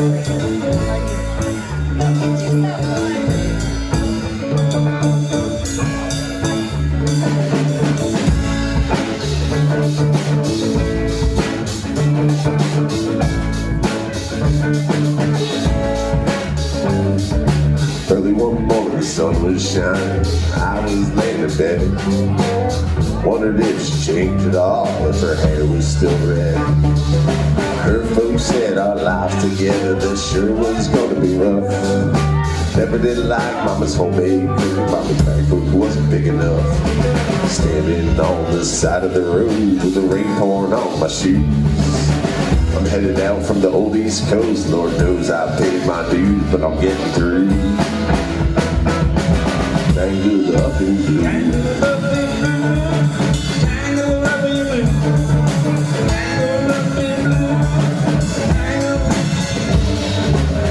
Early one morning, the sun was shining. I was laying in bed, wondered if she changed at all, if her hair was still red. Her folks said our lives together, this sure was gonna be rough. Never did like Mama's homemade cookie, Mama's backbook wasn't big enough. Standing on the side of the road with the rain pouring on my shoes. I'm headed out from the old East Coast, Lord knows I paid my dues, but I'm getting through. Tangled up in blue. Tangled up in blue. Tangled up in blue. Tangled up in blue.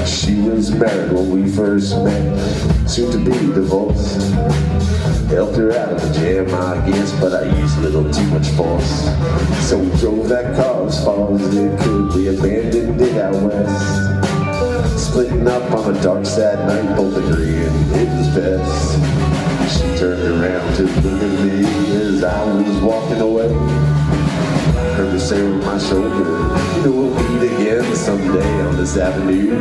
She was married when we first met, soon to be divorced. Helped her out of the jam, I guess, but I used a little too much force. So we drove that car as far as it could. We abandoned it out west. Splitting up on a dark, sad night, both agreeing it was best. She turned around to look at me as I was walking away. Heard her say over my shoulder, you know we'll meet again someday on this avenue.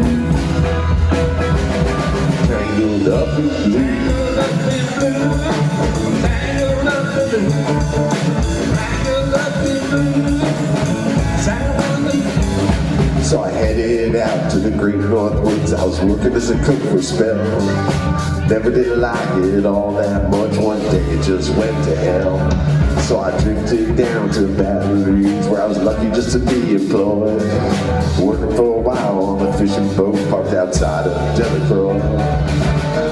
Tangled up in blue. Tangled up in blue. Tangled up in blue. Tangled up in blue. So I headed out to the great North Woods. I was working as a cook for a spell. Never did like it all that much. One day it just went to hell. So I drifted down to Baton Rouge, where I was lucky just to be employed. Working for a while on a fishing boat parked outside of Delacroix.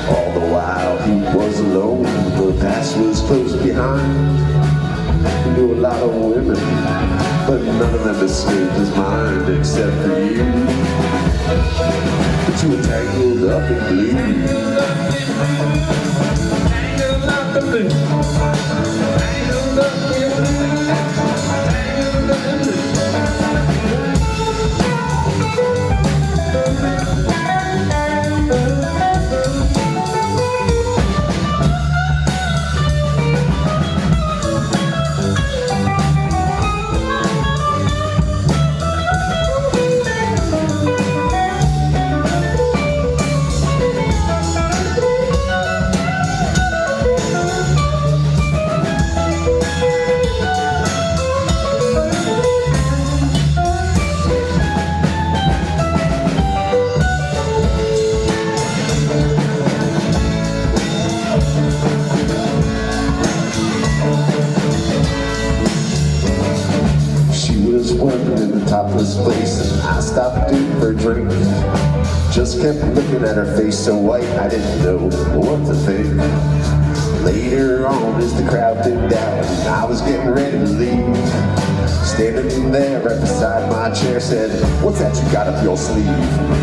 All the while he was alone, the past was close behind. He knew a lot of women, but none of them escaped his mind except for you. But you were tangled up in blue. Tangled up in blue. Tangled up in blue. Tangled up in blue. Working in the topless place, and I stopped in for a drink. Just kept looking at her face so white, I didn't know what to think. Later on, as the crowd thinned out, I was getting ready to leave. Standing there right beside my chair, said, "What's that you got up your sleeve?"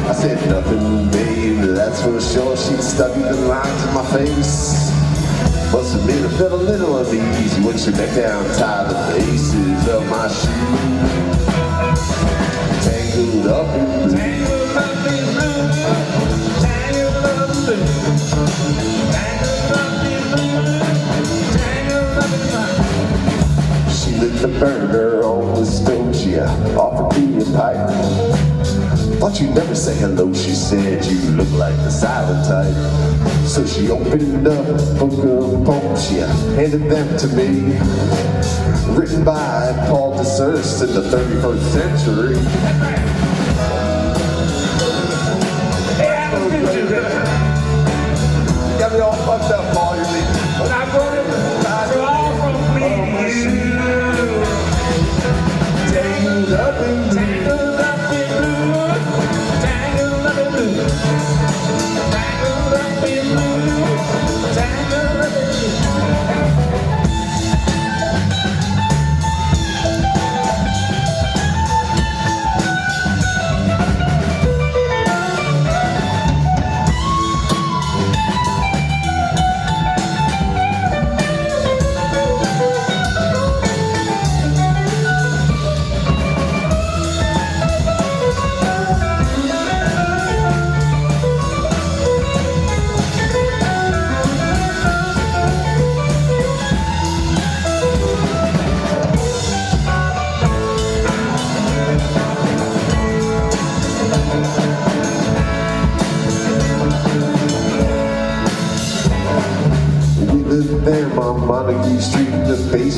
I said, "Nothing, babe, that's for sure." She studied the lines in my face. Must admit I felt a little uneasy when she bent down and tied the laces of my shoes. Tangled up in blue. Tangled up in blue. Tangled up in blue. Tangled up in blue. Tangled up in blue. She lit the burner on the stove. She offered me a pipe. Thought you'd never say hello, she said. You look like the silent type. So she opened up a book of poems. She handed them to me. Written by Paul Desserts in the 31st century. You got me all fucked up, Paul. You're leaving. When I wrote it, it's all from me to you. Tangled up in blue. Tangled up in blue. Tangled up in blue. Tangled up in blue. Tangled up in blue.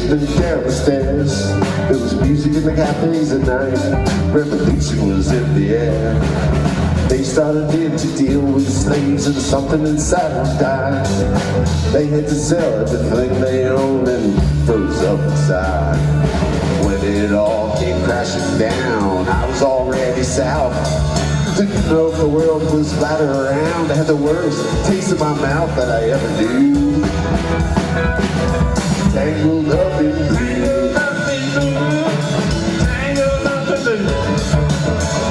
policemen down the stairs. There was music in the cafes at night. Revolution was in the air. They started in to deal with slaves and something inside them died. They had to sell everything they owned and froze up inside. When it all came crashing down, I was already south. Didn't know if the world was flat or round. I had the worst taste in my mouth that I ever knew. Tangled up in blue. Tangled up in blue. Tangled up in blue.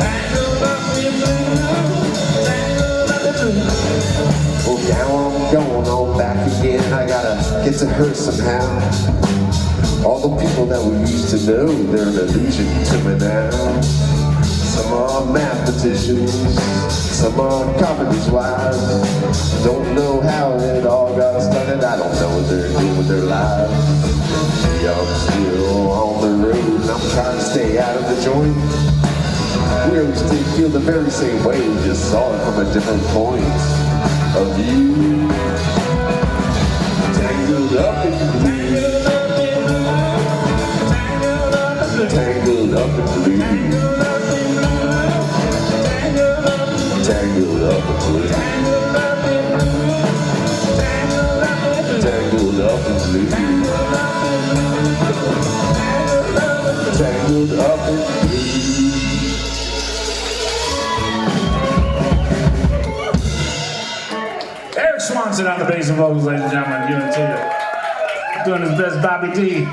Tangled up in blue. Tangled up in blue. Well, now I'm going on back again. I gotta get to her somehow. All the people that we used to know, they're an illusion to me now. Some are mathematicians, some are carpenters' wives. Don't know how it all got started, I don't know what they're doing with their lives. Yeah, I'm still on the road, and I'm trying to stay out of the joint. We always feel the very same way, we just saw it from a different point of view. Tangled up in blue. Tangled up in blue. Tangled up in blue. Tangled up in blue. Tangled up in blue. Eric Swanson on the bass and vocals, ladies and gentlemen. Giving it to you. Doing his best Bobby D.